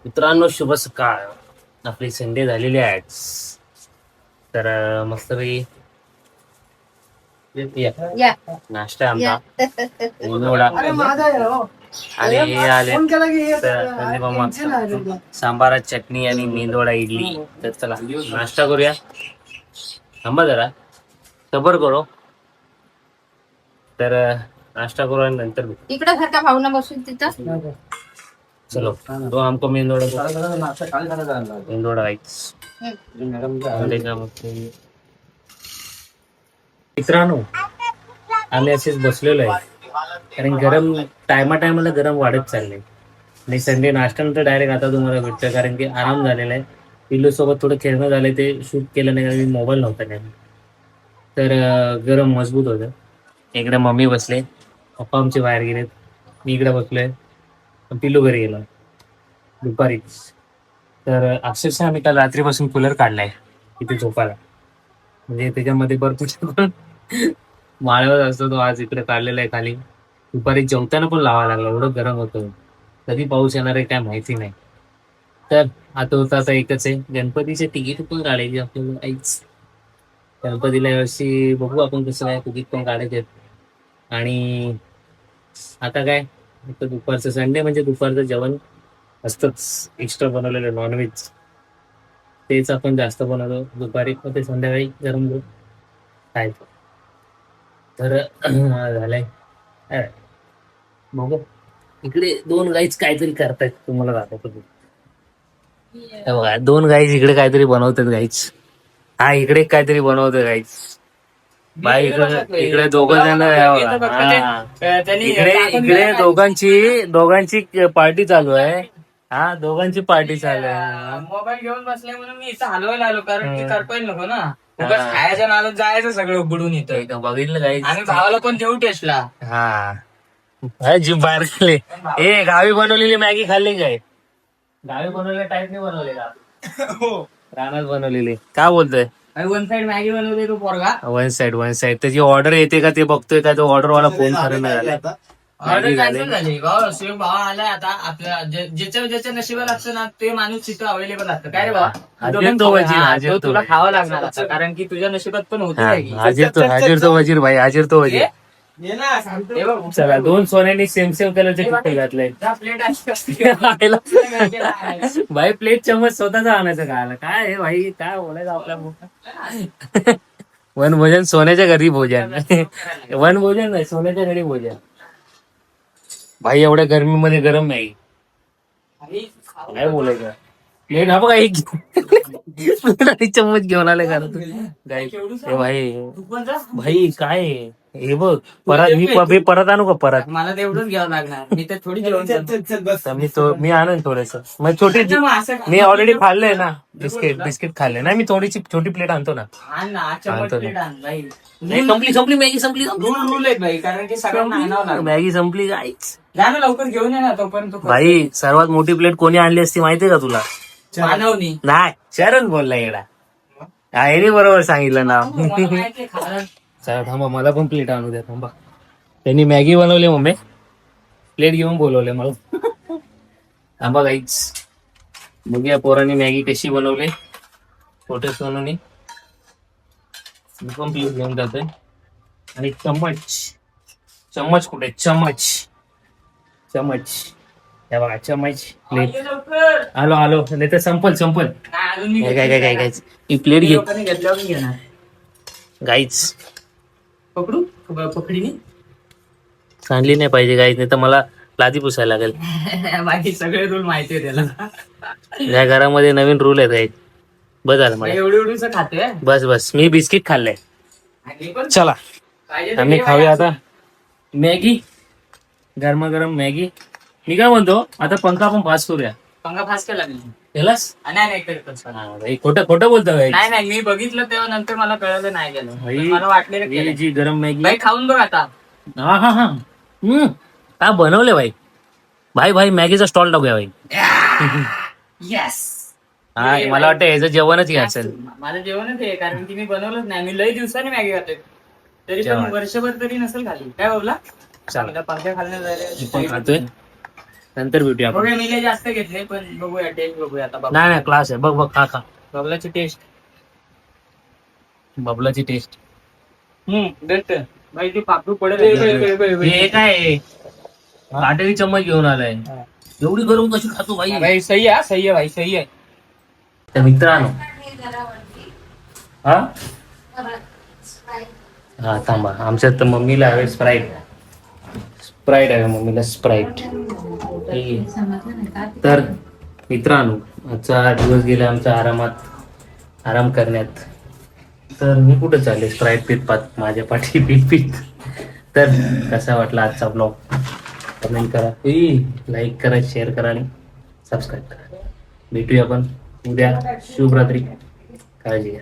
मित्रांनो, शुभ सकाळ. आपली संडे झालेली आहे आज. तर मस्तपैकी या नाश्ता आहे या. आमचा मेंदूवडा. आणि हे आले तर संदीप मामा, सांबारात चटणी आणि मेंदूवडा इडली. तर चला नाश्ता करूया. थांबा जरा, सबर करो. तर नाश्ता करू आणि नंतर भेटू. इकडं घर का भावना बसून तिथं. चलो तो हमको मेंदूवडा मेंदूवडा राईस. मित्रांनो, आम्ही असेच बसलेलो आहे कारण गरम टायमाला गरम वाढत चाललंय. आणि संडे नाश्त्यानंतर डायरेक्ट आता तुम्हाला भेटतोय कारण की आराम झालेला आहे. पिल्लू सोबत थोडं खेळणं झालंय, ते शूट केलं नाही कारण मोबाईल नव्हता नाही. तर गरम मजबूत होतं. इकडे मम्मी बसले, पप्पा आमचे बाहेर गेलेत, मी इकडे बसलोय, पिल्लू घरी गेला दुपारीच. तर अक्षरशः आम्ही काल रात्रीपासून कूलर काढलाय इथे झोपायला. म्हणजे त्याच्यामध्ये भरपूर माळ्यावर असतो तो, आज इकडे काढलेला आहे खाली. दुपारी जेवताना पण लावा लागला, एवढं गरम होतं. कधी पाऊस येणार आहे काय माहिती नाही. तर आता होतं आता एकच आहे, गणपतीचे तिकीट पण काढायचे आपल्याला काहीच. गणपतीला यावर्षी बघू आपण कसं काय तिकीट पण काढायचे. आणि आता काय, आता दुपारचं संडे म्हणजे दुपारचं जेवण असतंच एक्स्ट्रा बनवलेलं नॉनव्हेज. तेच आपण जास्त बनवतो दुपारी, मग ते संध्याकाळी गरम गरम खायचं. तर झालंय बघू. इकडे दोन गाईच काहीतरी करतायत, तुम्हाला दाखवतो. हे बघा, दोन गाईच इकडे काहीतरी बनवतात गाईच. हा इकडे काहीतरी बनवतोय गाईच. बाई इकडे इकडे दोघ जण इकडे इकडे दोघांची पार्टी चालू आहे. हा, दोघांची पार्टी चालू आहे. मोबाईल घेऊन बसले म्हणून मी इथं हलवायला आलो, कारण की करपायला नको ना. उगाच खायच्या नादात जायचं सगळं उघडून येतं. बघितलं गाईच. आणि भावाला पण देऊ टेस्टला. हा जिम बाहेर खाल्ले. ए, गावी बनवलेली मॅगी खाल्ली काय? गावी बनवलेल्या टाईपने बनवले का? हो, रानात बनवलेली. काय बोलतोय? वन साइड मॅगी बनवते तो पोरगा. वन साइड त्याची ऑर्डर येते का ते बघतोय का? तो ऑर्डर वाला फोन करणं झाला. ऑर्डर कॅन्सल झाली. शिव भावा आलाय आता. आपल्या ज्याच्या ज्याच्या नशिबात असतं ना, ते माणूस तिथं अवेलेबल असतं. काय रे हाजीर तो तुला खावा लागणार आता, कारण की तुझ्या नशिबात पण होतं. हाजीर तो वजीर भाई, हाजीर तो वजीर. ये ना, सांगतो. बघ, चला, दोन सोन्यानी सेम कलरचे कपडे घातले. प्लेट अशी भाई प्लेट चम्मच स्वतःचा आणायचं खायला. काय आहे भाई, काय बोलायचं आपल्या वन भोजन सोन्याच्या घरी भोजन. वन भोजन नाही, सोन्याच्या घरी भोजन. भाई एवढ्या गर्मीमध्ये गरम नाही, काय बोलायचं. प्लेट हा बघा, एक प्लेट आणि चम्मच घेऊन आले का तू? हे भाई काय आहे? हे बघ, परत आणू का परत? मला तेवढंच घ्यावं लागणार. मी तर थोडी जेवण मी आणून थोडस. मग छोटी, मी ऑलरेडी खाल्लंय ना बिस्किट खाल्ले ना मी. थोडीशी छोटी प्लेट आणतो ना. संपली मॅगी संपली. रूल आहेत भाई, कारण की सगळ्यांना मॅगी संपली काहीच. जा ना लवकर घेऊन ये ना, तोपर्यंत भाई सर्वात मोठी प्लेट कोणी आणली असती माहितीये का तुला? मानवनी नाही, शरण बोलला येडा. याने बरोबर सांगितलं ना. चला थांबा, मला पण प्लेट आणू द्या. थांबा, त्यांनी मॅगी बनवली, मम्मी प्लेट घेऊन बोलवले मला. थांबा गाईच, बघूया पोरांनी मॅगी कशी बनवली. छोटे सोनूनी मी पण प्लेट घेऊन जातोय. आणि चम्मच कुठे? चम्मच हे बघा, चम्मच प्लेट. आलो नाही तर संपल. काय ही प्लेट घे घेणार. गाईच. पकडू पकडीने सांडली नाही पाहिजे गाईच, नाही तर मला लादी पुसायला लागेल. बाकी सगळे रूल माहिती आहे त्याला. या घरामध्ये नवीन रूल आहेत. बस झालं मला. एवढी खाते. बस मी बिस्किट खाल्लंय. चला आम्ही खाऊया आता मॅगी, गरमागरम मॅगी. मी काय म्हणतो, आता पंखा आपण फास्ट करूया. पंखा फास्ट केला मी. केलास? नाही खोटं बोलतो काय? नाही, मी बघितलं तेव्हा नंतर मला कळलं नाही गेलं. मला वाटलेलं जी गरम मॅगी. भाई खाऊन बघ आता. हा काय बनवले भाई मॅगीचा स्टॉल टाकूया भाई. येस. हा, मला वाटतं याचं जेवणच घ्या असेल. माझं जेवणच आहे, कारण की मी बनवलंच नाही. मी लई दिवसाने मॅगी खाते, तरी पण वर्षभर तरी नसेल खाली. काय बोलला? चला पंख्या खाल्ल्या पण खातोय. नंतर भेटूया आपण. बघूया मी जास्त घेतले पण बघूया टेस्ट बघूया आता नाही नाही क्लास आहे. बघ बघ खा खा. बबलाची टेस्ट बबलाची टेस्ट. बेस्ट भाई ती पापडू पडेल हे काय आहे? काटेरी चम्मच घेऊन आलाय. एवढी गरम कशी खातो भाई? भाई सही आहे सही आहे भाई सही आहे. तर मित्रांनो हा हा थांबा आमच्यात तर मम्मीला हवे स्प्राईट. स्प्राईट आहे मम्मीला स्प्राईट. तर मित्रांनो आजचा दिवस गेला आमचा आराम करण्यात. तर मी कुठं चालले स्प्राईट पीत पात माझ्या पाठी पीत. तर कसा वाटला आजचा ब्लॉग कमेंट करा, लाईक करा, शेअर करा आणि सबस्क्राईब करा. भेटूया आपण उद्या. शुभरात्री. काळजी घ्या.